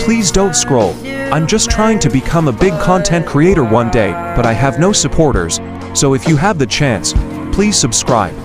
Please don't scroll. I'm just trying to become a big content creator one day, but I have no supporters, so if you have the chance, please subscribe.